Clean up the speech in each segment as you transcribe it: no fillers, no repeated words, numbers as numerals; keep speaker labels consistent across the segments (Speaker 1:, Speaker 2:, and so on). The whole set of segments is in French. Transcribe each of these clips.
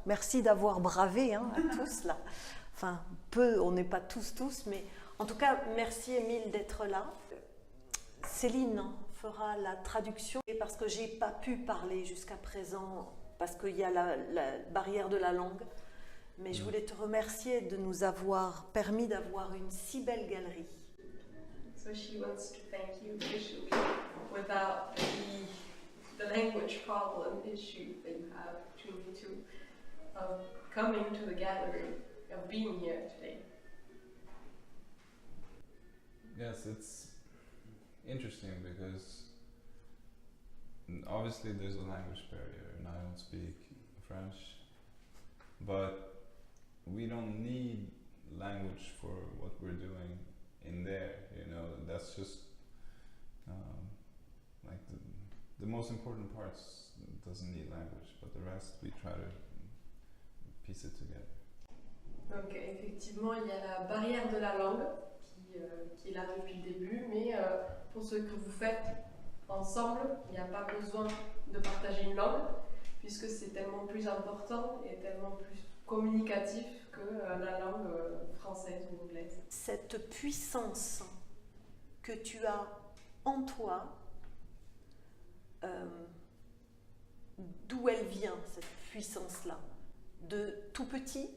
Speaker 1: Merci d'avoir bravé hein, à tous là. Enfin, peu, on n'est pas tous, mais en tout cas, merci Emile d'être là. Céline fera la traduction parce que j'ai pas pu parler jusqu'à présent parce qu'il y a la barrière de la langue. Mais je voulais te remercier de nous avoir permis d'avoir une si belle galerie.
Speaker 2: So she wants to thank you officially without the language problem issue that you have between you two. Of coming to the gallery, of being here today.
Speaker 3: Yes, it's interesting because obviously there's a language barrier and I don't speak French, but we don't need language for what we're doing in there, you know, that's just like the most important parts doesn't need language, but the rest we try to piece it together.
Speaker 2: Donc effectivement, il y a la barrière de la langue qui est là depuis le début, mais pour ce que vous faites ensemble, il n'y a pas besoin de partager une langue, puisque c'est tellement plus important et tellement plus communicatif que la langue française ou anglaise.
Speaker 1: Cette puissance que tu as en toi, d'où elle vient, cette puissance-là? De tout petit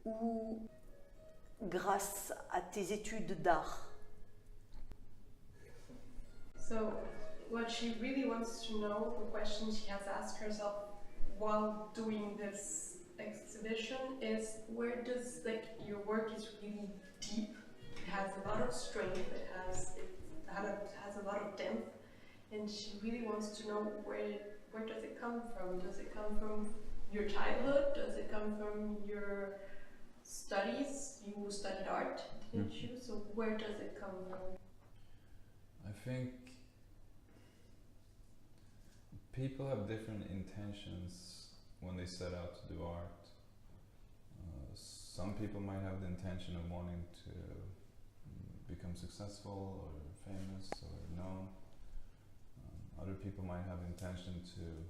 Speaker 1: ou grâce à tes études d'art?
Speaker 2: So, what she really wants to know, the question she has asked herself while doing this exhibition is, where does your work is really deep? It has a lot of strength, it has a lot of depth, and she really wants to know where does it come from? Does it come from your childhood? Does it come from your studies? You studied art, didn't you? So where does it come from?
Speaker 3: I think people have different intentions when they set out to do art. Some people might have the intention of wanting to become successful or famous or known. Other people might have the intention to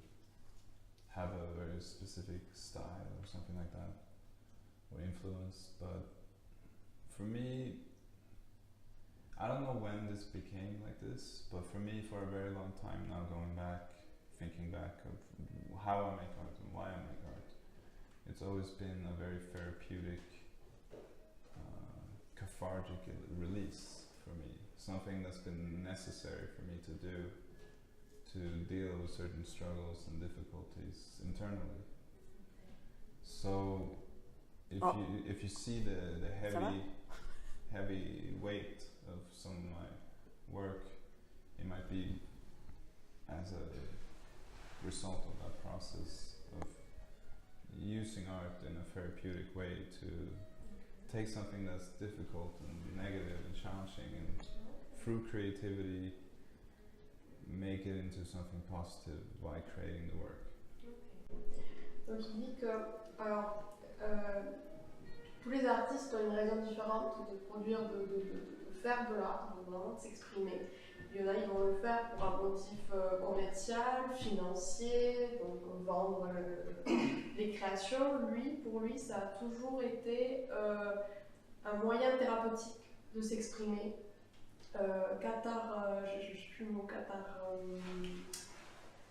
Speaker 3: have a very specific style or something like that, or influence, but for me, I don't know when this became like this, but for me, for a very long time now, going back, thinking back of how I make art and why I make art, it's always been a very therapeutic, cathartic release for me, something that's been necessary for me to do to deal with certain struggles and difficulties internally. So if you see the heavy weight of some of my work, it might be as a result of that process of using art in a therapeutic way to take something that's difficult and negative and challenging, and through creativity make it into something positive by creating the work.
Speaker 2: Donc il dit que tous les artistes ont une raison différente de produire, de faire de l'art, de vraiment s'exprimer. Il y en a, ils vont le faire pour un motif commercial, financier, donc vendre les créations. Pour lui, ça a toujours été un moyen thérapeutique de s'exprimer. Je ne sais plus le mot, catharsis.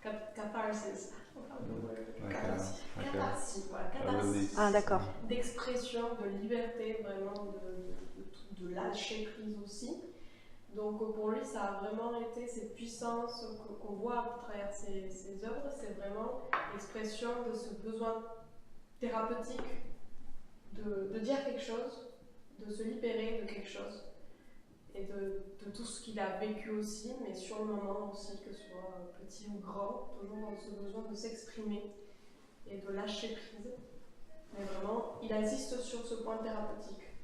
Speaker 2: Catharsis.
Speaker 1: Ah, d'accord.
Speaker 2: D'expression, de liberté, vraiment de lâcher prise aussi. Donc pour lui, ça a vraiment été cette puissance qu'on voit à travers ses œuvres, c'est vraiment l'expression de ce besoin thérapeutique de dire quelque chose, de se libérer de quelque chose, et de tout ce qu'il a vécu aussi, mais sur le moment aussi, que ce soit petit ou grand, toujours dans ce besoin de s'exprimer et de lâcher prise. Mais vraiment, il insiste sur ce point thérapeutique.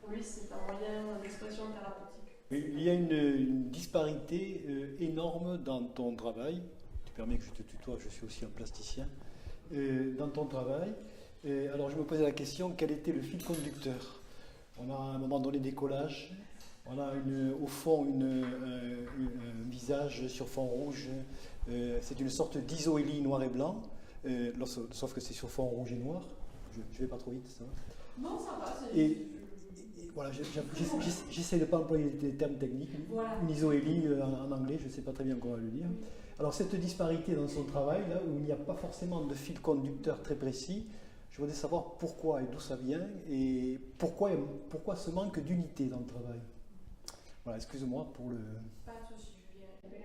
Speaker 2: Pour lui, c'est un moyen d'expression thérapeutique.
Speaker 4: Il y a une disparité énorme dans ton travail. Tu permets que je te tutoie, je suis aussi un plasticien. Dans ton travail. Alors je me posais la question, quel était le fil conducteur? On a à un moment donné des collages, on a au fond un visage sur fond rouge. C'est une sorte d'isoélie noir et blanc, sauf que c'est sur fond rouge et noir. Je ne vais pas trop vite, ça va?
Speaker 2: Non, ça va.
Speaker 4: Voilà, j'essaie de ne pas employer des termes techniques.
Speaker 2: Voilà.
Speaker 4: Une isoélie en anglais, je ne sais pas très bien comment le dire. Alors cette disparité dans son travail, là où il n'y a pas forcément de fil conducteur très précis, je voudrais savoir pourquoi et d'où ça vient et pourquoi ce manque d'unité dans le travail. Voilà, excuse-moi pour le...
Speaker 2: Pas de souci, Julien.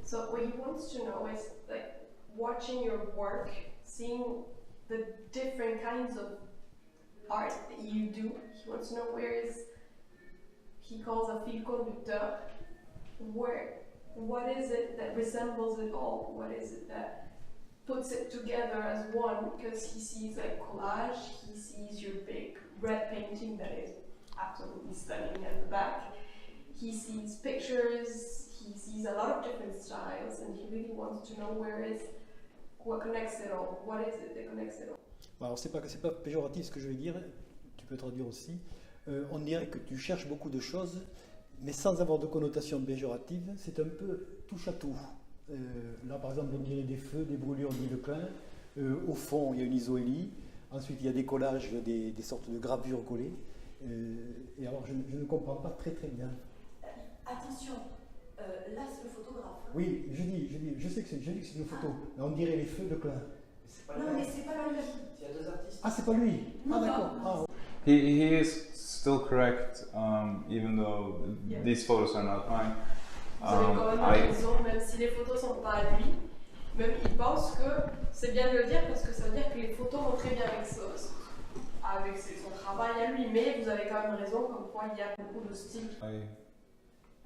Speaker 2: So what he wants to know is like watching your work, seeing the different kinds of art that you do. He wants to know he calls a fil conducteur. What is it that resembles it all? What is it that puts it together as one? Because he sees like collage, he sees your big red painting that is absolutely stunning at the back. He sees pictures, he sees a lot of different styles, and he really wants to know what connects it all. What is it that connects it all?
Speaker 4: Alors c'est pas péjoratif ce que je vais dire, tu peux traduire aussi. On dirait que tu cherches beaucoup de choses, mais sans avoir de connotation péjorative, c'est un peu touche à tout. Là par exemple on dirait des feux, des brûlures, dit Leclin. Au fond il y a une isoélie, ensuite il y a des collages, des sortes de gravures collées. Et alors je ne comprends pas très bien.
Speaker 1: Attention, là c'est le photographe.
Speaker 4: Oui, je sais que c'est une photo, mais on dirait les feux de Klein.
Speaker 1: Non mais c'est pas lui.
Speaker 5: Il y a deux artistes.
Speaker 4: Ah c'est pas lui. Ah d'accord. Ah.
Speaker 3: He is still correct, even though these photos are not mine.
Speaker 2: Vous avez quand même raison, même si les photos sont pas à lui, même il pense que c'est bien de le dire parce que ça veut dire que les photos vont très bien avec son travail à lui, mais vous avez quand même raison comme quoi il y a beaucoup de styles.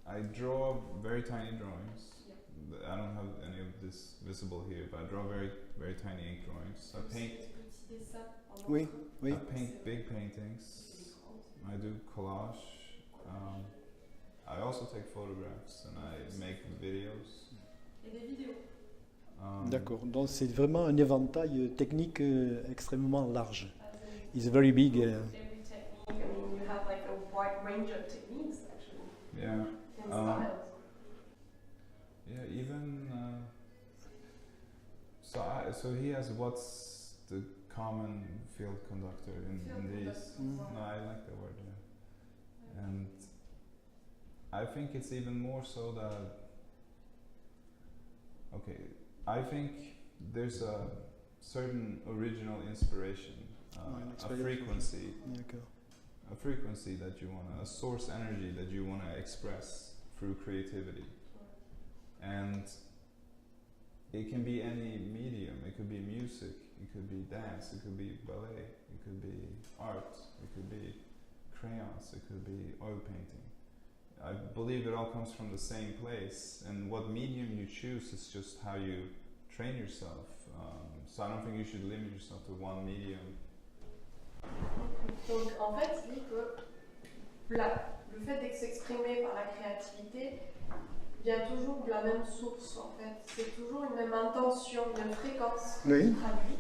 Speaker 3: I draw very tiny drawings. I don't have any of this visible here, but I draw very tiny ink drawings. I paint.
Speaker 4: Oui.
Speaker 3: I paint big paintings. I do collage. I also take photographs and I make videos.
Speaker 2: Et des vidéos.
Speaker 4: D'accord. Donc c'est vraiment un éventail technique extrêmement large. It's very big.
Speaker 2: Every technique. I mean, you have like a wide range of techniques actually.
Speaker 3: Yeah.
Speaker 2: And styles.
Speaker 3: Yeah, even so he has what's the common field conductor in these. No, I like the word, yeah. And I think it's even more so that I think there's a certain original inspiration, a frequency that you wanna, a source energy that you wanna express through creativity. And it can be any medium. It could be music, it could be dance, it could be ballet, it could be art, it could be crayons, it could be oil painting. I believe it all comes from the same place, and what medium you choose is just how you train yourself. So I don't think you should limit yourself to one medium.
Speaker 2: Donc en fait, il dit que le fait d'exprimer par la créativité vient toujours de la même source en fait. C'est toujours une même intention, une même fréquence qui se traduit.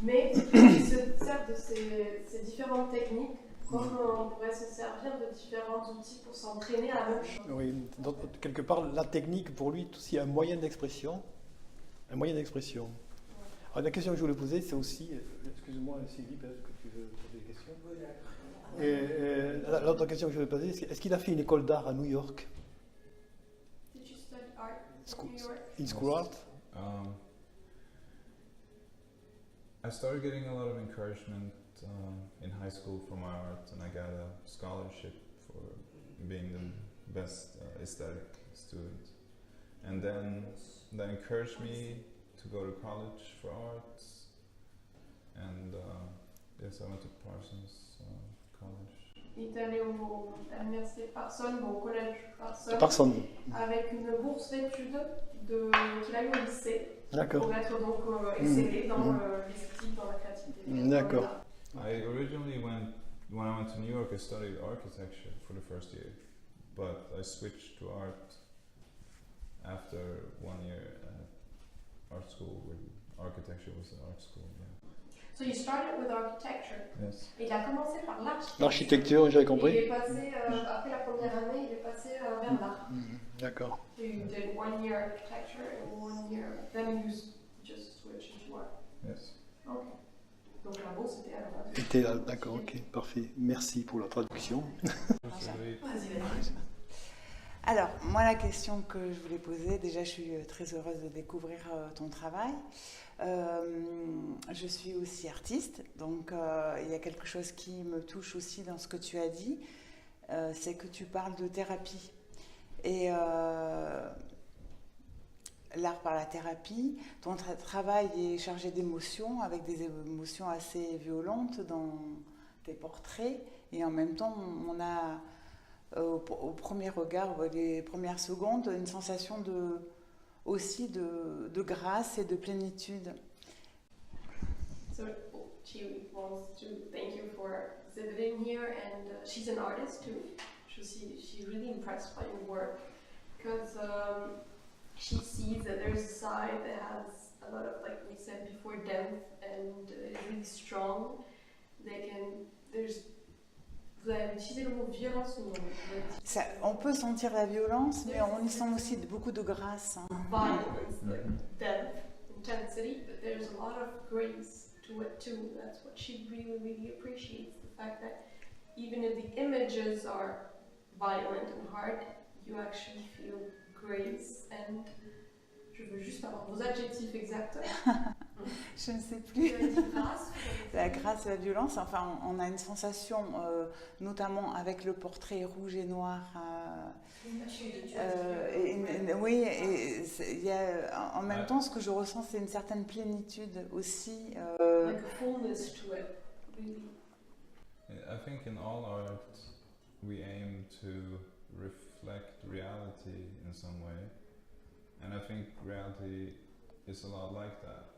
Speaker 2: Mais il se sert de ces différentes techniques comme on pourrait se servir de différents outils pour s'entraîner à la même chose.
Speaker 4: Oui, donc quelque part la technique pour lui c'est aussi un moyen d'expression. Alors la question que je voulais poser c'est aussi, excuse-moi Sylvie, peut-être que tu veux poser des questions. L'autre question que je voulais poser, c'est est-ce qu'il a fait une école d'art à New York?
Speaker 2: Did you study art in New York?
Speaker 4: In school art?
Speaker 3: I started getting a lot of encouragement in high school for my art, and I got a scholarship for being the best aesthetic student. And then that encouraged me to go to college for art, and yes, I went to Parsons College.
Speaker 2: Il est allé à l'université Parsons, au collège
Speaker 4: Parsons,
Speaker 2: avec une bourse d'études qu'il a eu au lycée.
Speaker 4: D'accord.
Speaker 2: Pour être donc excellé dans l'esthétique, dans la créativité.
Speaker 4: D'accord.
Speaker 3: I originally when I went to New York, I studied architecture for the first year. but I switched to art after 1 year at art school, where architecture was the art school. Yeah.
Speaker 2: So you started with architecture.
Speaker 3: Yes.
Speaker 2: Il a commencé par l'architecture.
Speaker 4: L'architecture, j'avais compris.
Speaker 2: Il est passé, après la première année, il est passé vers l'art.
Speaker 4: D'accord.
Speaker 2: So you did 1 year architecture and 1 year, then you just switched to art.
Speaker 3: Yes.
Speaker 2: Ok. Donc là-bas, c'était à la base.
Speaker 4: C'était là, d'accord, ok, parfait. Merci pour la traduction.
Speaker 5: Alors, moi, la question que je voulais poser, déjà, je suis très heureuse de découvrir ton travail. Je suis aussi artiste, donc il y a quelque chose qui me touche aussi dans ce que tu as dit, c'est que tu parles de thérapie. Et l'art par la thérapie, ton travail est chargé d'émotions, avec des émotions assez violentes dans tes portraits, et en même temps, on a au premier regard, les premières secondes, une sensation aussi de grâce et de plénitude.
Speaker 2: So she wants to thank you for exhibiting here, and she's an artist too. She's really impressed by your work because she sees that there's a side that has a lot of, like we said before, depth and is really strong. Vous avez utilisé le mot violence ou non?
Speaker 5: On peut sentir la violence, mais on y sent aussi beaucoup de grâce.
Speaker 2: Violence, like depth, intensity, but there's a lot of grace to it too. That's what she really, really appreciates. The fact that even if the images are violent and hard, you actually feel grace. And je veux juste avoir vos adjectifs exacts.
Speaker 5: Je ne sais plus. La grâce et la violence, enfin, on a une sensation, notamment avec le portrait rouge et noir. Oui, et il y a, en même temps, ce que je ressens, c'est une certaine plénitude aussi.
Speaker 2: Like a fullness to it, really.
Speaker 3: I think in all art we aim to reflect reality in some way, and I think reality is a lot like that.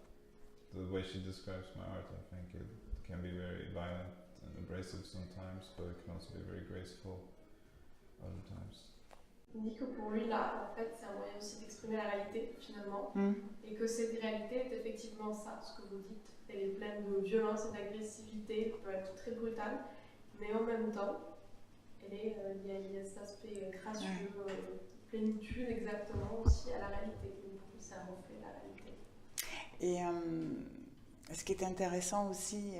Speaker 3: The way she describes my art, I think it can be very violent and abrasive sometimes, but it can also be very graceful other times.
Speaker 2: Il dit que pour lui, l'art, en fait, c'est un moyen aussi d'exprimer la réalité, finalement, et que cette réalité est effectivement ça, ce que vous dites. Elle est pleine de violence et d'agressivité, peut être très brutale, mais en même temps, il y a cet aspect gracieux, plénitude exactement aussi à la réalité. Donc, pour lui, c'est un reflet de la réalité.
Speaker 5: Et ce qui est intéressant aussi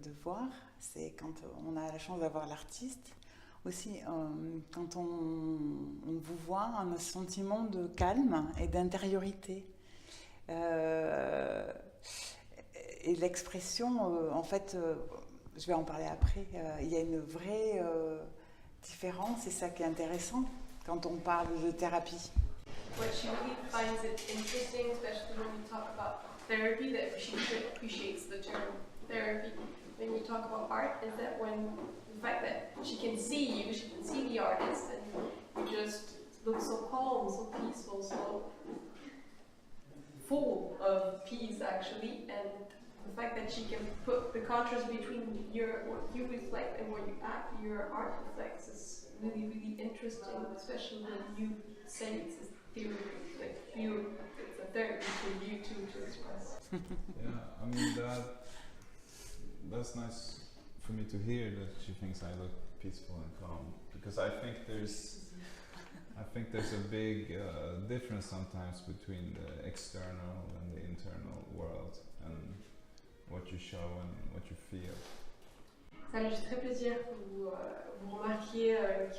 Speaker 5: de voir, c'est quand on a la chance d'avoir l'artiste, aussi quand on vous voit, on a un sentiment de calme et d'intériorité. Et l'expression, en fait, je vais en parler après, il y a une vraie différence, c'est ça qui est intéressant quand on parle de thérapie.
Speaker 2: What she really finds it interesting, especially when you talk about therapy, that she appreciates the term therapy. When you talk about art, is that when the fact that she can see you, she can see the artist, and you just look so calm, so peaceful, so full of peace actually, and the fact that she can put the contrast between what you reflect and what you act, your art reflects, is really, really interesting, especially when you say it's it's a therapy for you to express.
Speaker 3: Yeah, I mean that's nice for me to hear that she thinks I look peaceful and calm, because I think there's a big difference sometimes between the external and the internal world, and what you show and what you feel.
Speaker 2: Ça lui fait très plaisir que vous remarquiez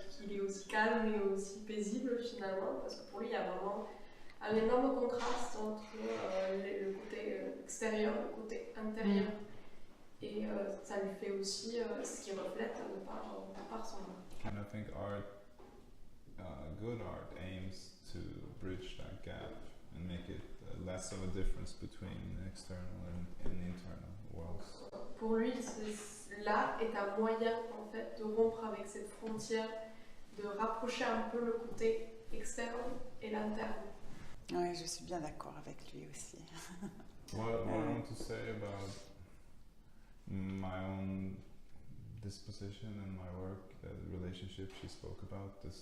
Speaker 2: qu'il est aussi calme et aussi paisible finalement, parce que pour lui il y a vraiment un énorme contraste entre le côté extérieur et le côté intérieur. Et ça lui fait aussi ce qu'il reflète de par son art.
Speaker 3: And I think good art aims to bridge that gap and make it less of a difference between the external and internal worlds.
Speaker 2: Pour lui, l'art est un moyen en fait de rompre avec cette frontière, de rapprocher un peu le côté externe et l'interne.
Speaker 5: Oui, je suis bien d'accord avec lui aussi.
Speaker 3: What I want to say about my own this position in my work, the relationship she spoke about, this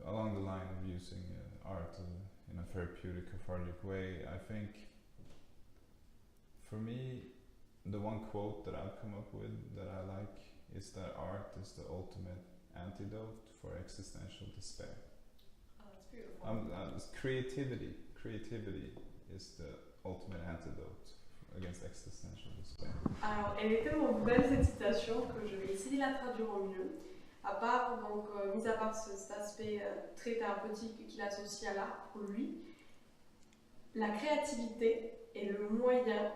Speaker 3: along the line of using art in a therapeutic, cathartic way. I think for me, the one quote that I've come up with that I like is that art is the ultimate antidote for existential despair.
Speaker 2: Oh, that's beautiful.
Speaker 3: Creativity is the ultimate antidote against existential despair.
Speaker 2: Alors, elle est tellement belle cette citation que je vais essayer de la traduire au mieux. À part, donc, mis à part cet aspect très thérapeutique qu'il associe à l'art pour lui, la créativité est le moyen,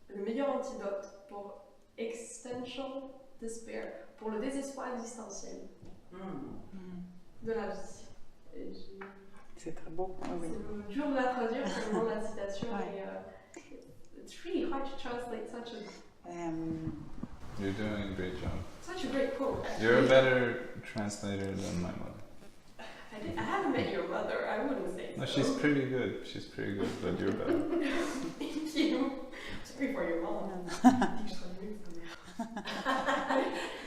Speaker 2: le meilleur antidote pour existential despair, pour le désespoir existentiel de la vie. Et
Speaker 5: C'est très beau. Oui.
Speaker 2: c'est dur de la traduire, c'est le nom de la citation. Et, it's really hard to translate such a
Speaker 3: You're doing a great job.
Speaker 2: such a great quote.
Speaker 3: You're a better translator than my mother.
Speaker 2: I haven't met your mother. I wouldn't say
Speaker 3: No,
Speaker 2: so.
Speaker 3: she's pretty good. She's pretty good, but you're better.
Speaker 2: Thank you. Sorry for your mom. Je dis que je serais mieux que sa mère.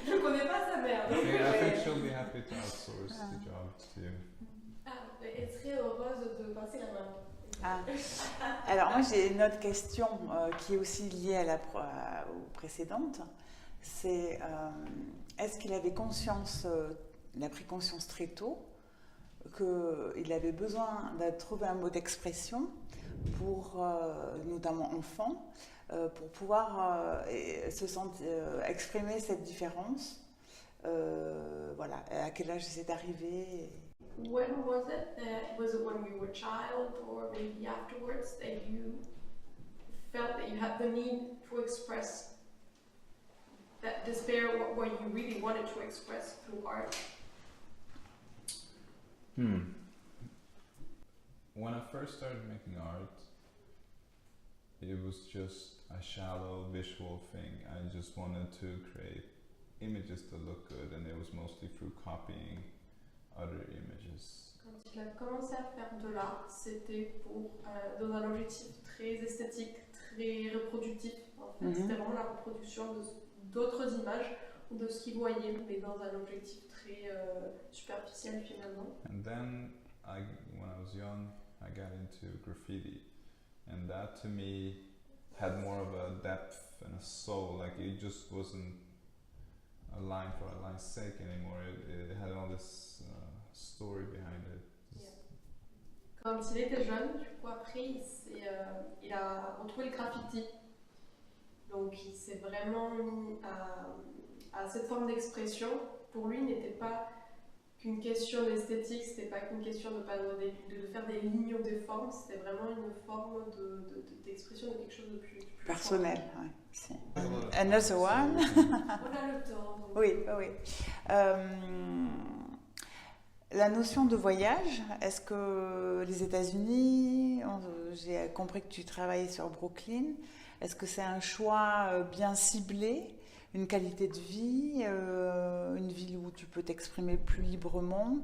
Speaker 2: Je connais pas sa mère. Donc
Speaker 3: I think she'll be happy to outsource the job to you.
Speaker 2: elle serait heureuse de passer la main.
Speaker 5: Ah. Alors moi j'ai une autre question qui est aussi liée à aux précédentes. C'est est-ce qu'il avait conscience, il a pris conscience très tôt qu'il avait besoin de trouver un mot d'expression pour, notamment enfant, pour pouvoir exprimer cette différence. Voilà, à quel âge c'est arrivé?
Speaker 2: When was it? Was it when you were a child or maybe afterwards that you felt that you had the need to express that despair, what you really wanted to express through art?
Speaker 3: When I first started making art, it was just a shallow visual thing. I just wanted to create images that look good, and it was mostly through copying other images.
Speaker 2: Quand il a commencé à faire de l'art, c'était dans un objectif très esthétique, très reproductif. En fait. C'était vraiment la reproduction d'autres images ou de ce qu'il voyait, mais dans un objectif très superficiel finalement.
Speaker 3: And then, when I was young, I got into graffiti, and that to me had more of a depth and a soul. Like it just wasn't a line for a line's sake anymore. It had all this story behind it.
Speaker 2: Yeah. Quand il était jeune, du coup après il a retrouvé le graffiti. Donc il s'est vraiment mis à cette forme d'expression. Pour lui, n'était pas qu'une question d'esthétique, c'était pas qu'une question de faire des lignes ou des formes, c'était vraiment une forme d'expression de quelque chose de plus
Speaker 5: personnel. Ouais, si.
Speaker 3: Another
Speaker 5: one.
Speaker 2: On a le temps. Donc.
Speaker 5: Oui, oui. La notion de voyage, est-ce que les États-Unis, j'ai compris que tu travaillais sur Brooklyn, est-ce que c'est un choix bien ciblé, une qualité de vie, une ville où tu peux t'exprimer plus librement?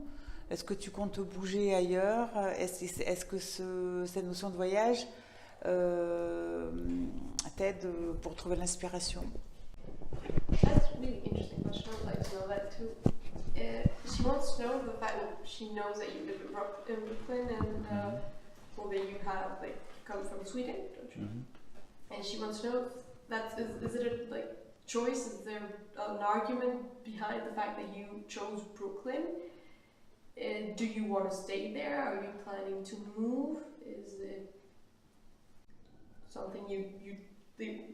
Speaker 5: Est-ce que tu comptes bouger ailleurs? Est-ce que cette notion de voyage t'aide pour trouver l'inspiration?
Speaker 2: That's a really interesting question. I'd like to know that too. She wants to know the fact that she knows that you live in Brooklyn and well, that you have come from Sweden, don't you? And she wants to know that is it a choice? Is there an argument behind the fact that you chose Brooklyn? Do you want to stay there? Are you planning to move? Is it something you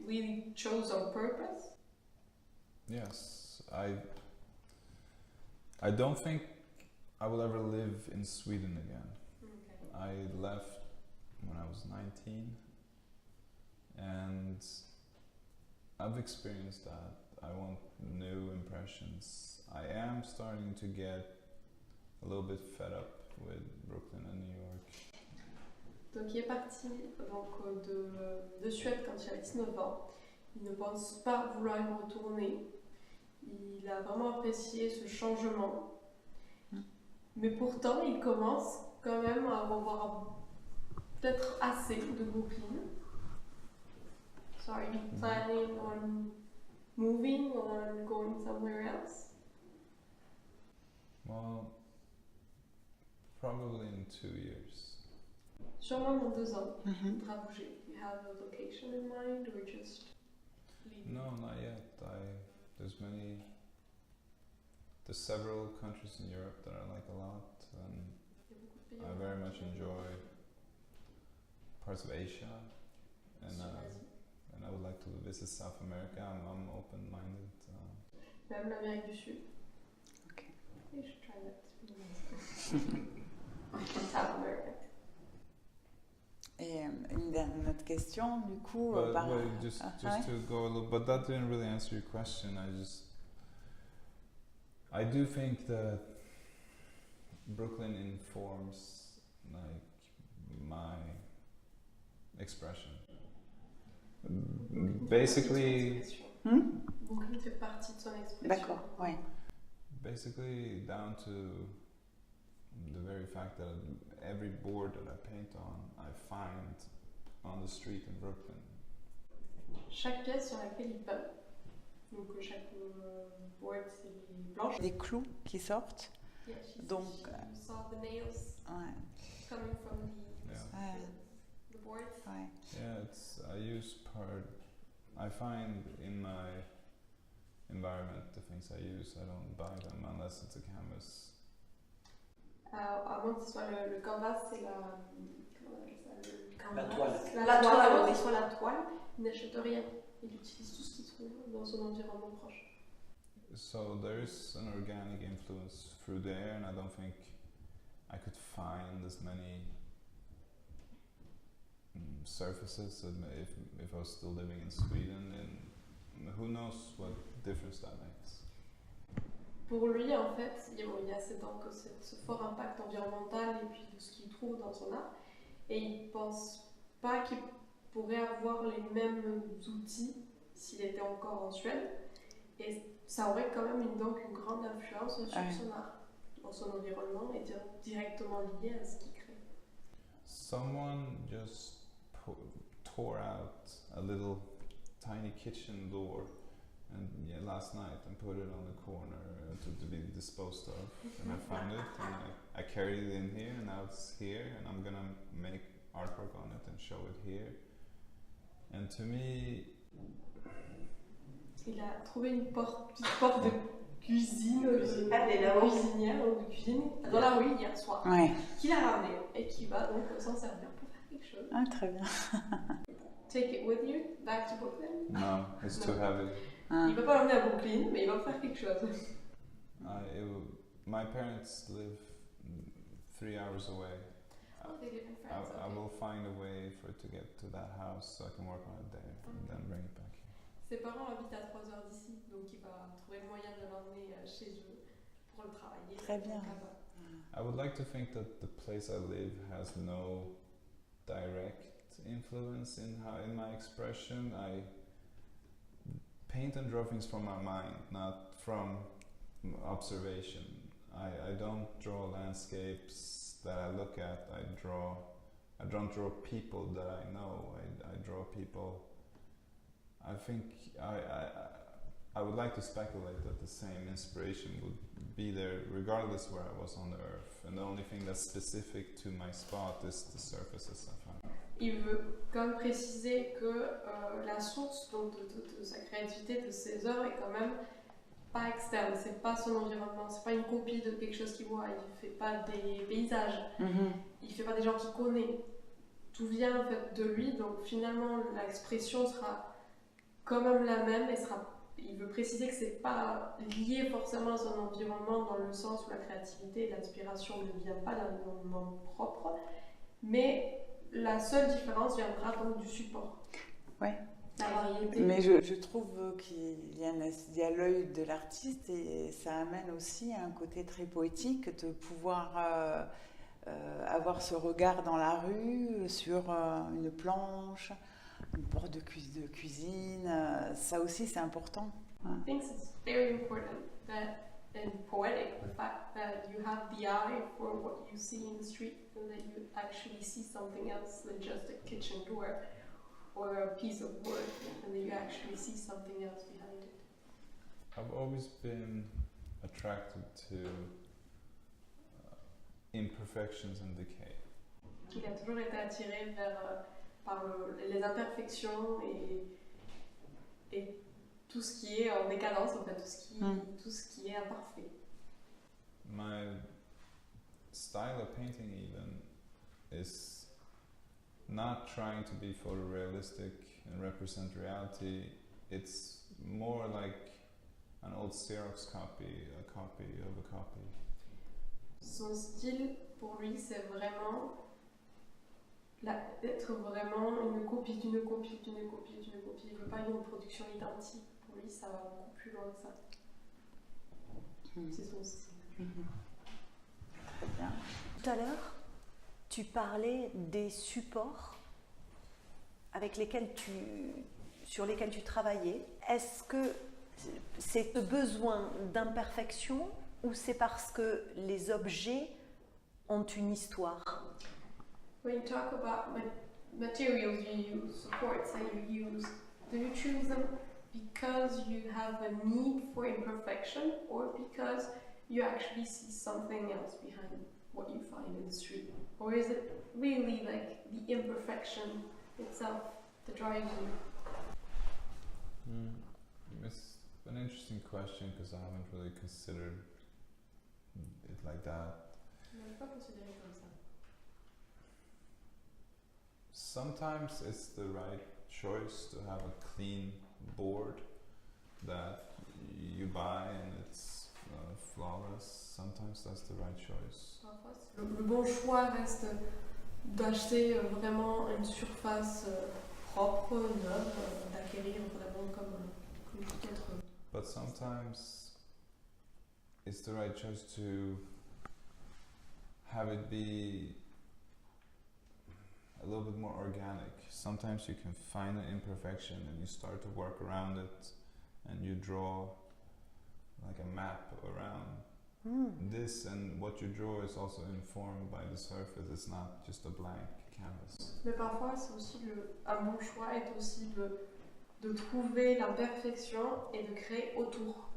Speaker 2: really chose on purpose?
Speaker 3: Yes, I don't think I will ever live in Sweden again.
Speaker 2: Okay.
Speaker 3: I left when I was 19, and I've experienced that. I want new impressions. I am starting to get a little bit fed up with Brooklyn and New York.
Speaker 2: Donc il est parti de Suède quand il avait 19 ans. Il ne pense pas vouloir y retourner. Il a vraiment apprécié ce changement. Mais pourtant, il commence quand même à revoir peut-être assez de Brooklyn. So are you planning on moving or going somewhere else?
Speaker 3: Well, probably in 2 years.
Speaker 2: Sûrement dans 2 ans,
Speaker 5: Mhm.
Speaker 2: il faudra bouger. You have a location in mind or just leaving?
Speaker 3: No, not yet. There's several countries in Europe that I like a lot, and
Speaker 2: Il y a beaucoup de pays
Speaker 3: I
Speaker 2: en
Speaker 3: very
Speaker 2: Europe
Speaker 3: much
Speaker 2: qui sont
Speaker 3: enjoy parts of Asia, and
Speaker 2: sur l'Asie.
Speaker 3: and I would like to visit South America. I'm open-minded.
Speaker 2: Même l'Amérique du Sud.
Speaker 5: Ok.
Speaker 2: You should try that. South America.
Speaker 5: Et une autre question, du coup,
Speaker 3: But
Speaker 5: par...
Speaker 3: wait, just
Speaker 5: ouais.
Speaker 3: to go a little, but that didn't really answer your question. I do think that Brooklyn informs like my expression. Basically,
Speaker 2: Brooklyn fait partie de son expression.
Speaker 5: D'accord, ouais.
Speaker 3: basically down to the very fact that every board that I paint on, I find on the street in Brooklyn.
Speaker 2: Chaque pièce sur laquelle il peint, donc chaque board c'est les planches.
Speaker 5: Des clous qui sortent.
Speaker 2: Yeah,
Speaker 5: Donc,
Speaker 2: you saw the nails
Speaker 5: Ouais,
Speaker 2: coming from
Speaker 3: Yeah.
Speaker 2: the board.
Speaker 5: ouais.
Speaker 3: Yeah, I find in my environment the things I use. I don't buy them unless it's a canvas.
Speaker 2: À moins que ce soit le canvas, c'est la. Comment on appelle ça, le
Speaker 4: La
Speaker 2: canvas.
Speaker 4: toile.
Speaker 2: La toile,
Speaker 1: toile,
Speaker 2: avant
Speaker 1: oui.
Speaker 2: que ce soit la toile, il n'achète rien. Il utilise tout ce qu'il trouve dans son environnement proche.
Speaker 3: So there's an organic influence through there, and I don't think I could find as many surfaces if I was still living in Sweden, and who knows what difference that makes.
Speaker 2: Pour lui, en fait, il y a ce fort impact environnemental et puis de ce qu'il trouve dans son art. Et il ne pense pas qu'il pourrait avoir les mêmes outils s'il était encore en Suède. Et ça aurait quand même donc une grande influence sur son art, dans son environnement et directement lié à ce qu'il crée.
Speaker 3: Someone just tore out a little tiny kitchen door last night and put it on the corner to be disposed of, and I found it and I carried it in here, and now it's here, and I'm gonna make artwork on it and show it here. And to me,
Speaker 2: Il a trouvé une petite porte de cuisine,
Speaker 1: Elle est là-haut.
Speaker 2: cuisinière ou de cuisine dans la rue hier soir,
Speaker 5: Ouais.
Speaker 2: qu'il a ramené et qui va donc s'en servir pour faire quelque chose.
Speaker 5: Ah, très bien.
Speaker 2: Take it with you back to Brooklyn.
Speaker 3: no, it's too
Speaker 2: No.
Speaker 3: heavy.
Speaker 2: Il va pas l'emmener à Brooklyn, mais il va faire quelque chose.
Speaker 3: My parents live 3 hours away.
Speaker 2: Oh, they live in France.
Speaker 3: I will find a way for it to get to that house so I can work on it there and then bring it back here.
Speaker 2: Ses parents habitent à 3 heures d'ici, donc il va trouver le moyen de l'emmener chez eux pour le travailler.
Speaker 5: Très bien.
Speaker 2: Là-bas.
Speaker 3: I would like to think that the place I live has no direct influence in my expression. I paint and draw things from my mind, not from observation. I don't draw landscapes that I look at. I don't draw people that I know. I draw people. I think I would like to speculate that the same inspiration would be there regardless where I was on the earth, and the only thing that's specific to my spot is the surfaces I found.
Speaker 2: Il veut quand même préciser que la source donc, de sa créativité, de ses œuvres, est quand même pas externe. C'est pas son environnement, c'est pas une copie de quelque chose qu'il voit. Il fait pas des paysages, il fait pas des gens qu'il connaît. Tout vient en fait de lui, donc finalement l'expression sera quand même la même. Il veut préciser que c'est pas lié forcément à son environnement dans le sens où la créativité et l'inspiration ne vient pas d'un environnement propre, mais la seule différence viendra donc du support.
Speaker 5: Ouais.
Speaker 2: La variété.
Speaker 5: Mais je trouve qu'il y a l'œil de l'artiste et ça amène aussi un côté très poétique de pouvoir avoir ce regard dans la rue, sur une planche, une porte de cuisine. Ça aussi, c'est important.
Speaker 2: I think it's very important that and poetic the fact that you have the eye for what you see in the street and that you actually see something else than just a kitchen door or a piece of wood, and that you actually see something else behind it.
Speaker 3: I've always been attracted to imperfections and decay.
Speaker 2: Il a toujours été attiré par les imperfections et tout ce qui est en décadence, en fait, tout ce qui est imparfait.
Speaker 3: My style of painting even is not trying to be photorealistic and represent reality. It's more like an old Xerox copy, a copy of a copy.
Speaker 2: Son style, pour lui, c'est vraiment d'être vraiment une copie d'une copie d'une copie d'une copie. Il ne veut pas une production identique. Pour lui, ça va beaucoup plus loin que ça. C'est son style.
Speaker 5: Très bien.
Speaker 1: Tout à l'heure, tu parlais des supports sur lesquels tu travaillais. Est-ce que c'est le besoin d'imperfection ou c'est parce que les objets ont une histoire?
Speaker 2: When you talk about materials you use, supports that you use, do you choose them because you have a need for imperfection or because you actually see something else behind what you find in the street? Or is it really like the imperfection itself that drives you?
Speaker 3: It's an interesting question because I haven't really considered it like that.
Speaker 2: Je ne pas considérer comme ça.
Speaker 3: Sometimes it's the right choice to have a clean board that you buy and it's flawless. Sometimes that's the right choice.
Speaker 2: Parfois, le bon choix reste d'acheter vraiment une surface propre, neuve, d'acquérir vraiment comme tout autre.
Speaker 3: But sometimes it's the right choice to have it be a little bit more organic. Sometimes you can find an imperfection and you start to work around it and you draw like a map around this, and what you draw is also informed by the surface. It's not just a blank canvas.
Speaker 2: Mais parfois, c'est aussi un bon choix est aussi de trouver l'imperfection et de créer autour.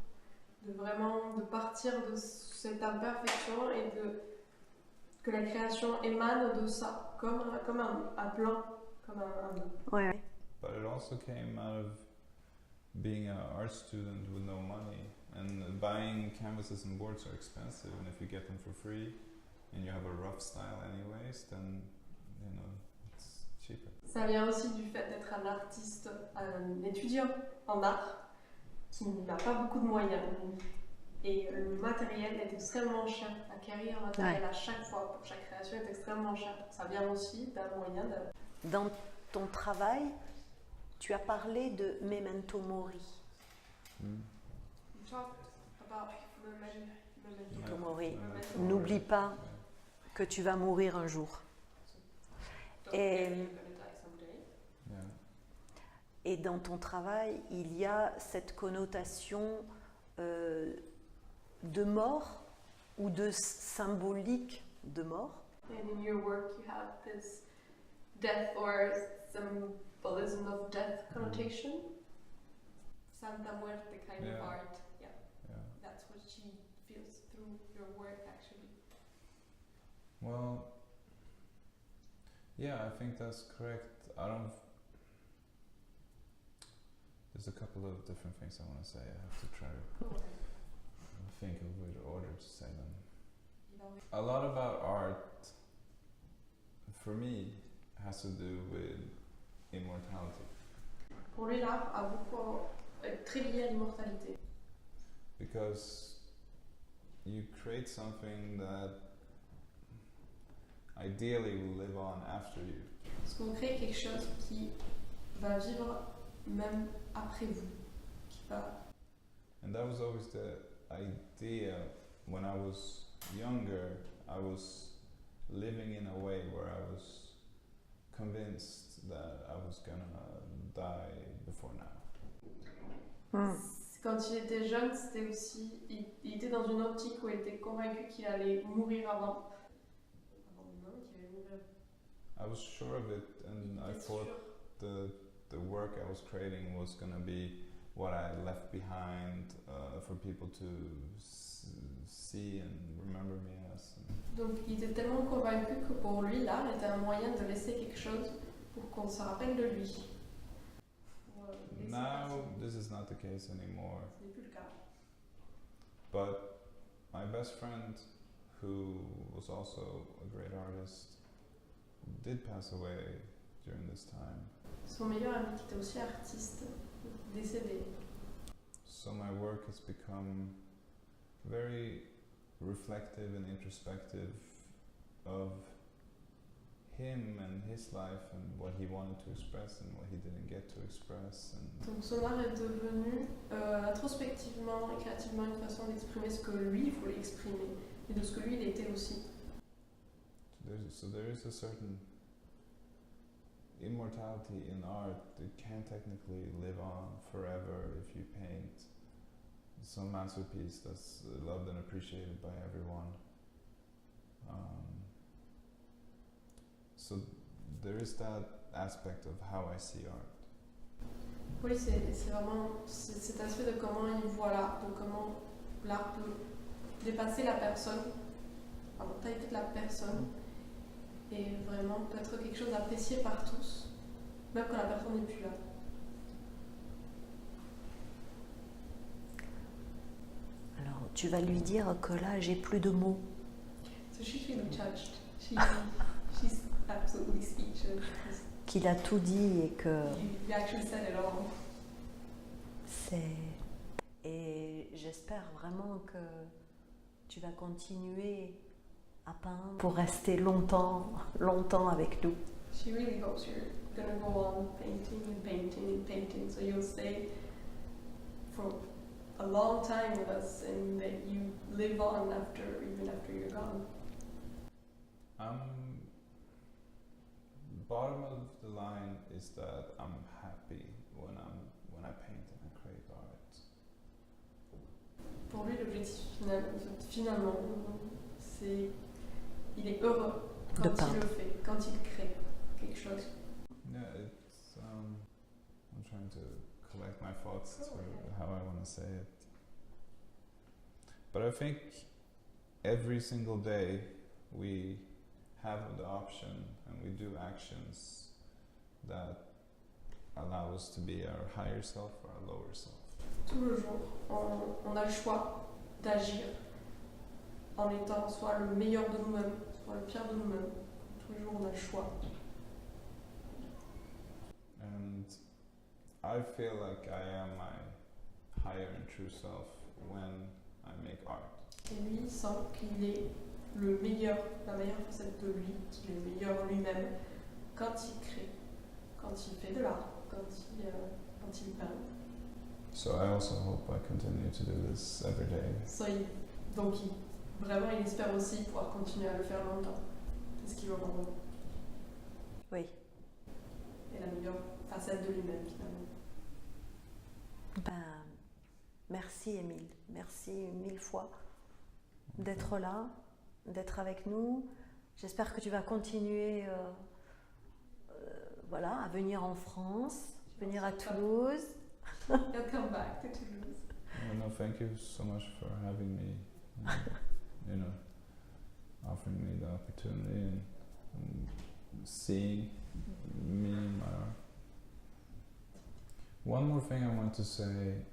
Speaker 2: De partir de cette imperfection et que la création émane de ça, comme un plan, comme un...
Speaker 1: Ouais.
Speaker 3: But it also came out of being an art student with no money, and buying canvases and boards are expensive, and if you get them for free and you have a rough style anyways, then it's cheaper.
Speaker 2: Ça vient aussi du fait d'être un artiste, un étudiant en art qui n'a pas beaucoup de moyens. Et le matériel est extrêmement cher. Acquérir un matériel à chaque fois, pour chaque création, est extrêmement cher. Ça vient aussi d'un moyen de...
Speaker 1: Dans ton travail, tu as parlé de memento mori. Memento mori. N'oublie pas que tu vas mourir un jour. Et dans ton travail, il y a cette connotation de mort ou de symbolique de mort.
Speaker 2: And in your work you have this death or symbolism of death connotation. Santa Muerte kind of art. Yeah. That's what she feels through your work actually.
Speaker 3: Well, yeah, I think that's correct. There's a couple of different things I want to say. I have to try to think of which order to say them. A lot about art, for me, has to do with immortality.
Speaker 2: Pour lui, l'art a beaucoup très lié à l'immortalité.
Speaker 3: Because you create something that ideally will live on after you.
Speaker 2: Parce qu'on crée quelque chose qui va vivre même après vous.
Speaker 3: And that was always the idea. When I was younger, I was living in a way where I was convinced that I was gonna die before now.
Speaker 2: Quand il était jeune, c'était aussi, il était dans une optique où il était convaincu qu'il allait mourir avant demain, qu'il allait mourir.
Speaker 3: I was sure of it, and I thought the work I was creating was gonna be what I left behind for people to see and remember me as.
Speaker 2: Donc il était tellement convaincu que pour lui, l'art était un moyen de laisser quelque chose pour qu'on se rappelle de lui.
Speaker 3: Now this is not the case anymore.
Speaker 2: Ce n'est plus le cas.
Speaker 3: But my best friend, who was also a great artist, did pass away during this time.
Speaker 2: Son meilleur ami qui était aussi artiste, décédé.
Speaker 3: So my work has become very reflective and introspective of him and his life and what he wanted to express and what he didn't get to express. And
Speaker 2: Donc son art est devenu introspectivement et créativement une façon d'exprimer ce que lui voulait exprimer et de ce que lui il était aussi.
Speaker 3: so there is a certain immortality in art that can technically live on forever if you paint some masterpiece that's loved and appreciated by everyone. So there is that aspect of how I see art.
Speaker 2: Oui, c'est vraiment cet aspect de comment il voit l'art, de comment l'art peut dépasser la personne, la mentalité de la personne, et vraiment peut être quelque chose d'apprécié par tous, même quand la personne n'est plus là.
Speaker 1: Alors, tu vas lui dire que là, j'ai plus de mots.
Speaker 2: So she's really touched. She's absolutely speechless.
Speaker 1: Qu'il a tout dit et que
Speaker 2: You actually said it all.
Speaker 1: Et j'espère vraiment que tu vas continuer à peindre pour rester longtemps avec nous.
Speaker 2: She really hopes you're gonna go on painting and painting and painting, so you'll stay for a long time with us and that you live on even after you're gone.
Speaker 3: Bottom of the line is that I'm happy when I paint and I create art.
Speaker 2: Pour lui, l'objectif finalement, c'est il est heureux quand il le fait, quand il crée quelque chose.
Speaker 3: Yeah, it's I'm trying to collect my thoughts to how I want to say it. But I think every single day we have the option and we do actions that allow us to be our higher self or our lower self.
Speaker 2: Tout le jour, on a le choix d'agir en étant soit le meilleur de nous-mêmes, soit le pire de nous-mêmes. Tous les jours, on a le choix.
Speaker 3: And I feel like I am my higher and true self when I make art.
Speaker 2: Et lui, il sent qu'il est le meilleur, la meilleure facette de lui, qu'il est le meilleur lui-même quand il crée, quand il fait de l'art, quand il peint.
Speaker 3: So I also hope I continue to do this every day.
Speaker 2: Donc vraiment, il espère aussi pouvoir continuer à le faire longtemps. C'est ce qu'il veut vraiment.
Speaker 1: Oui.
Speaker 2: Et la meilleure facette de lui-même, finalement.
Speaker 1: Ben, merci Emile, merci 1000 fois d'être là, d'être avec nous. J'espère que tu vas continuer à venir en France, venir à Toulouse.
Speaker 2: He'll come back to Toulouse.
Speaker 3: No, thank you so much for having me, and, offering me the opportunity and seeing me and my art. One more thing I want to say,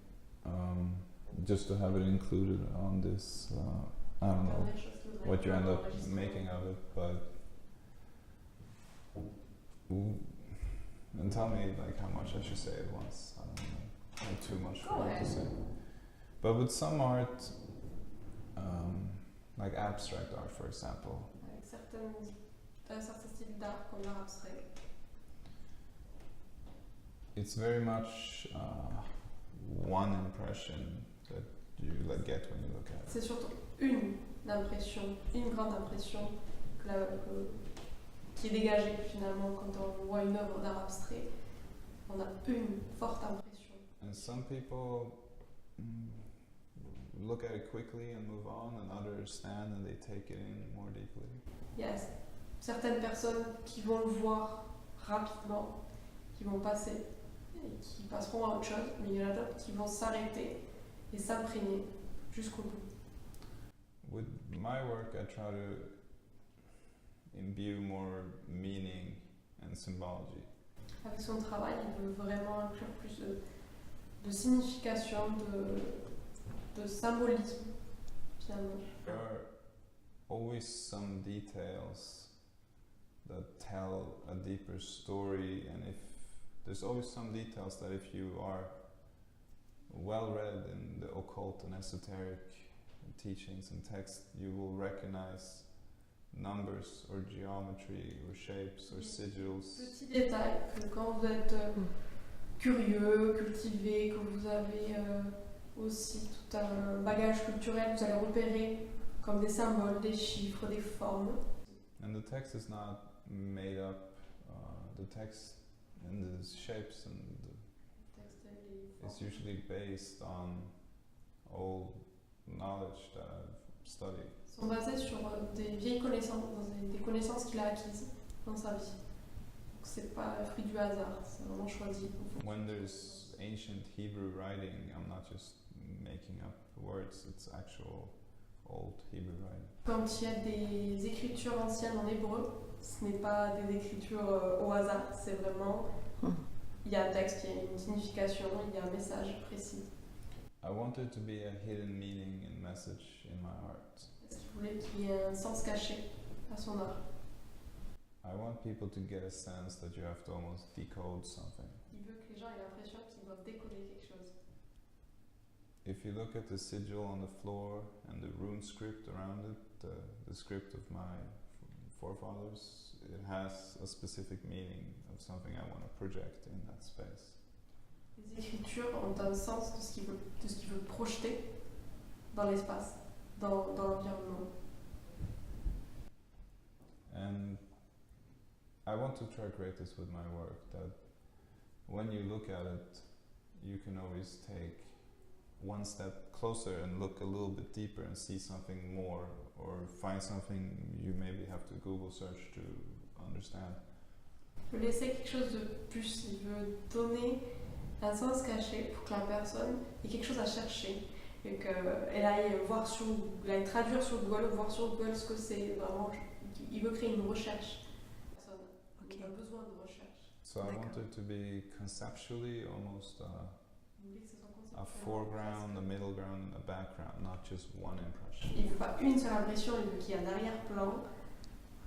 Speaker 3: just to have it included on this, I don't know what you end up making of it, but and tell me like how much I should say at once. I don't know, not too much for me to say. But with some art, like abstract art, for example.
Speaker 2: Avec certains styles d'art comme l'art abstrait.
Speaker 3: It's very much one impression that you get when you look at it.
Speaker 2: C'est surtout une grande impression qui est dégagée finalement quand on voit une œuvre d'art abstrait. On a une forte impression.
Speaker 3: And some people look at it quickly and move on, and others stand and they take it in more deeply.
Speaker 2: Il y a certaines personnes qui vont le voir rapidement, qui vont passer, et qui passeront à autre chose, mais il y en a d'autres qui vont s'arrêter et s'imprégner jusqu'au bout.
Speaker 3: With my work, I try to imbue more meaning and symbology.
Speaker 2: Avec son travail, il veut vraiment inclure plus de signification, de symbolisme, finalement.
Speaker 3: There are always some details that tell a deeper story, and if there's always some details that if you are well read in the occult and esoteric teachings and texts, you will recognize numbers or geometry or shapes or sigils.
Speaker 2: Petit détail, que quand vous êtes curieux, cultivé, que vous avez aussi tout un bagage culturel, vous allez repérer comme des symboles, des chiffres, des formes.
Speaker 3: And the text is not made up, the text and the shapes and it's usually based on old knowledge that I've studied.
Speaker 2: Sont basés sur des vieilles connaissances, des connaissances qu'il a acquises dans sa vie. Donc c'est pas le fruit du hasard, c'est vraiment choisi.
Speaker 3: When there's ancient Hebrew writing, I'm not just making up words, it's actual old Hebrew writing.
Speaker 2: Quand il y a des écritures anciennes en hébreu, ce n'est pas des écritures au hasard, c'est vraiment, il y a un texte, il y a une signification, il y a un message précis.
Speaker 3: I want there to be a hidden meaning and message in my art.
Speaker 2: Parce qu'il voulait qu'il y ait un sens caché à son art.
Speaker 3: I want people to get a sense that you have to almost decode something.
Speaker 2: Il veut que les gens aient l'impression qu'ils doivent décoder quelque chose.
Speaker 3: If you look at the sigil on the floor and the rune script around it, the script of my forefathers, it has a specific meaning of something I want to project in that space.
Speaker 2: Les écritures ont un sens de ce qu'ils veulent projeter dans l'espace, dans l'environnement.
Speaker 3: And I want to try to create this with my work, that when you look at it, you can always take one step closer and look a little bit deeper and see something more, or find something you maybe have to Google search to understand.
Speaker 2: Il veut laisser quelque chose de plus, il veut donner un sens caché pour que la personne ait quelque chose à chercher et qu'elle aille voir elle aille traduire sur Google, voir sur Google ce que c'est vraiment. Il veut créer une recherche. Il a besoin de recherche.
Speaker 3: So I want it to be conceptually almost a foreground, a middle ground, and a background, not just one impression.
Speaker 2: Il ne veut pas une seule impression, il veut qu'il y ait un arrière-plan,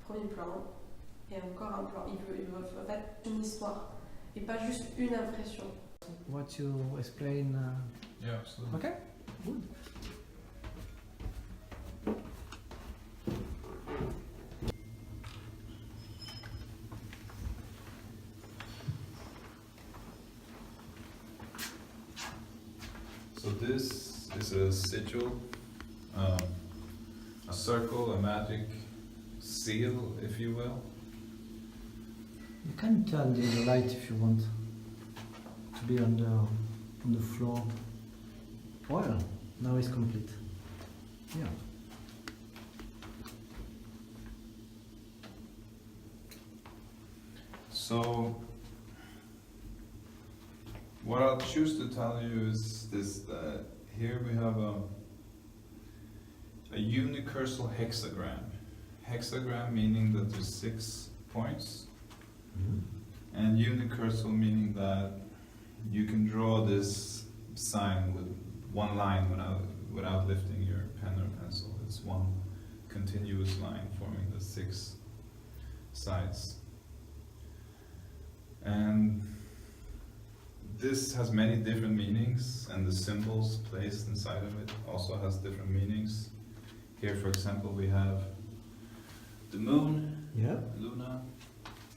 Speaker 2: premier plan et encore un plan. Il veut en fait une histoire et pas juste une impression.
Speaker 6: What you explain.
Speaker 3: Yeah, absolutely.
Speaker 6: Okay, good.
Speaker 3: So this is a sigil, a circle, a magic seal, if you will.
Speaker 6: You can turn the light if you want to be on the floor. Well, now it's complete. Yeah.
Speaker 3: So what I'll choose to tell you is this, that here we have a unicursal hexagram. Hexagram meaning that there's 6 points, and unicursal meaning that you can draw this sign with one line without lifting your pen or pencil. It's one continuous line forming the 6 sides. And this has many different meanings, and the symbols placed inside of it also has different meanings. Here, for example, we have the moon,
Speaker 6: Yeah.
Speaker 3: Luna,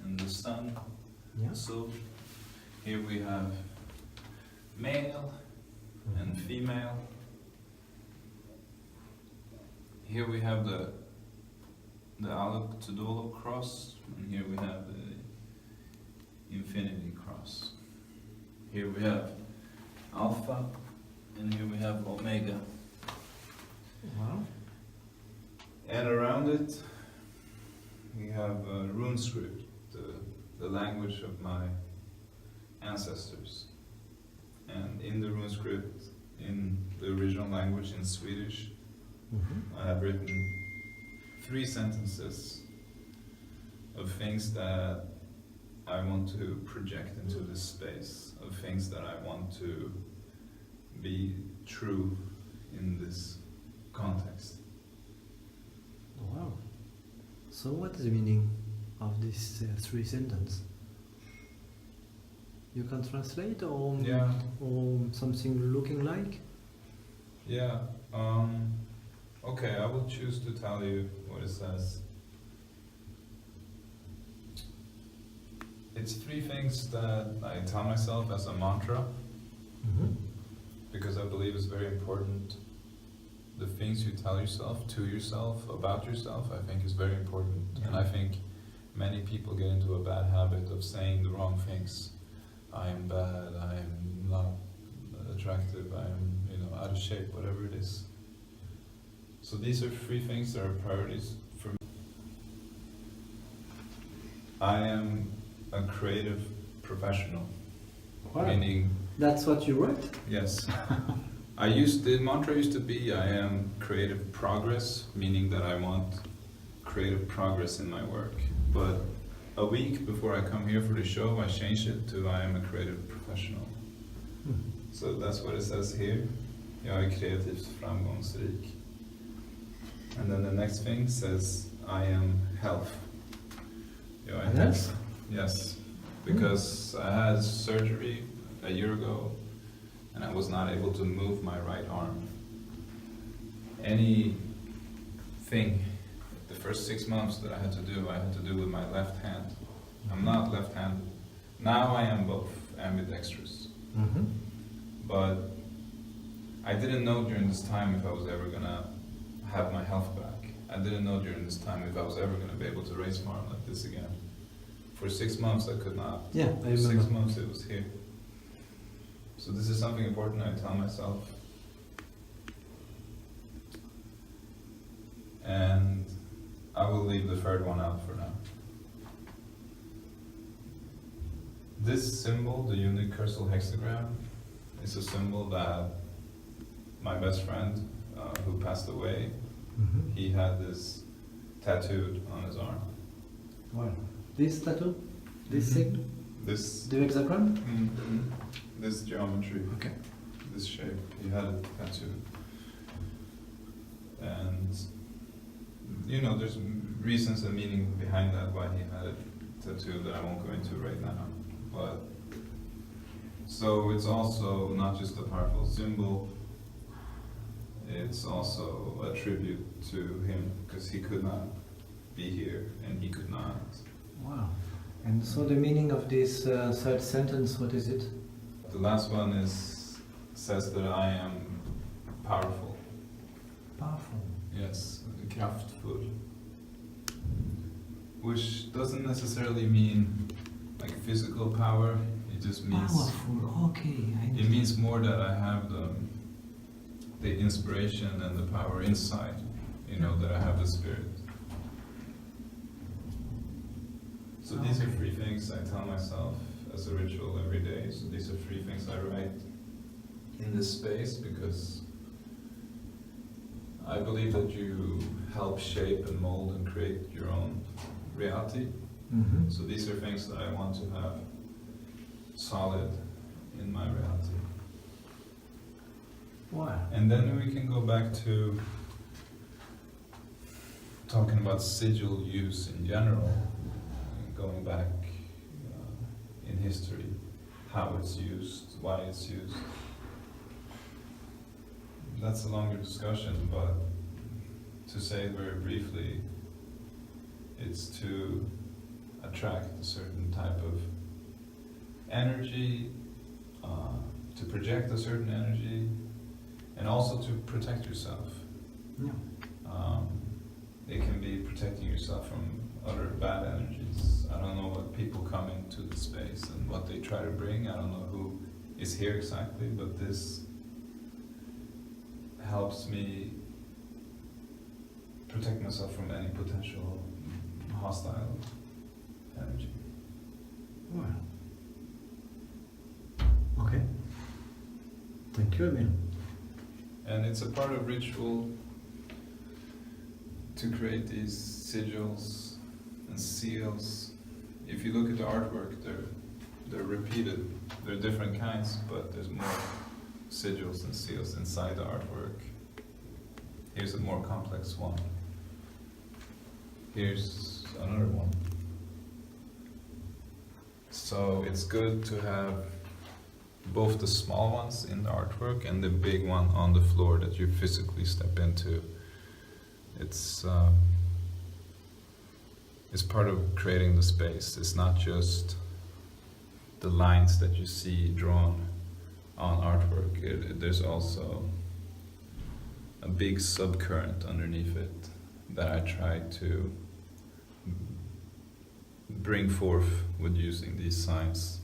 Speaker 3: and the sun,
Speaker 6: Yeah.
Speaker 3: so here we have male and female. Here we have the Aleph Tudolo cross, and here we have the infinity cross. Here we have Alpha, and here we have Omega.
Speaker 6: Wow.
Speaker 3: And around it, we have rune script, the language of my ancestors. And in the rune script, in the original language, in Swedish, I have written 3 sentences of things that I want to project into this space, of things that I want to be true in this context.
Speaker 6: Wow. So what is the meaning of these 3 sentences? You can translate or,
Speaker 3: Yeah.
Speaker 6: or something looking like?
Speaker 3: Yeah. Okay, I will choose to tell you what it says. It's 3 things that I tell myself as a mantra, because I believe it's very important. The things you tell yourself, to yourself, about yourself, I think is very important.
Speaker 6: Yeah.
Speaker 3: And I think many people get into a bad habit of saying the wrong things. I am bad, I am not attractive, I am, out of shape, whatever it is. So these are 3 things that are priorities for me. I am a creative professional,
Speaker 6: Wow.
Speaker 3: meaning,
Speaker 6: That's what you wrote?
Speaker 3: yes. The mantra used to be, I am creative progress, meaning that I want creative progress in my work. But a week before I come here for the show, I changed it to, I am a creative professional. So that's what it says here. Jag är kreativt framgångsrik. And then the next thing says, I am health. Jag är
Speaker 6: Health?
Speaker 3: Yes, because I had surgery a year ago and I was not able to move my right arm. Anything, the first 6 months that I had to do with my left hand. I'm not left-handed. Now I am both, ambidextrous. But I didn't know during this time if I was ever gonna have my health back. I didn't know during this time if I was ever gonna be able to raise my arm like this again. For 6 months I could not.
Speaker 6: Yeah, I
Speaker 3: For 6
Speaker 6: remember.
Speaker 3: months it was here. So this is something important I tell myself. And I will leave the 3rd one out for now. This symbol, the unicursal hexagram, is a symbol that my best friend, who passed away, he had this tattooed on his arm.
Speaker 6: Wow. This tattoo? This sign?
Speaker 3: This,
Speaker 6: The hexagram?
Speaker 3: this geometry,
Speaker 6: Okay.
Speaker 3: this shape, he had it tattooed. And, there's reasons and meaning behind that, why he had it tattooed, that I won't go into right now. But, so it's also not just a powerful symbol, it's also a tribute to him, because he could not be here, and he could not.
Speaker 6: Wow. And so the meaning of this 3rd sentence, what is it?
Speaker 3: The last one says that I am powerful.
Speaker 6: Powerful.
Speaker 3: Yes, kraftfull. Which doesn't necessarily mean like physical power, it just means...
Speaker 6: Powerful, okay.
Speaker 3: It means more that I have the inspiration and the power inside, that I have the spirit. So these are 3 things I tell myself as a ritual every day. So these are 3 things I write in this space, because I believe that you help shape and mold and create your own reality. So these are things that I want to have solid in my reality.
Speaker 6: Wow.
Speaker 3: And then we can go back to talking about sigil use in general, going back in history, how it's used, why it's used. That's a longer discussion, but to say it very briefly, it's to attract a certain type of energy, to project a certain energy, and also to protect yourself.
Speaker 6: Yeah.
Speaker 3: It can be protecting yourself from other bad energies. I don't know what people come into the space and what they try to bring. I don't know who is here exactly, but this helps me protect myself from any potential hostile energy.
Speaker 6: Wow. Thank you, Emil.
Speaker 3: And it's a part of ritual to create these sigils and seals. If you look at the artwork, they're repeated. They're different kinds, but there's more sigils and seals inside the artwork. Here's a more complex one. Here's another one. So it's good to have both the small ones in the artwork and the big one on the floor that you physically step into. It's part of creating the space. It's not just the lines that you see drawn on artwork. There's also a big subcurrent underneath it that I try to bring forth with using these signs.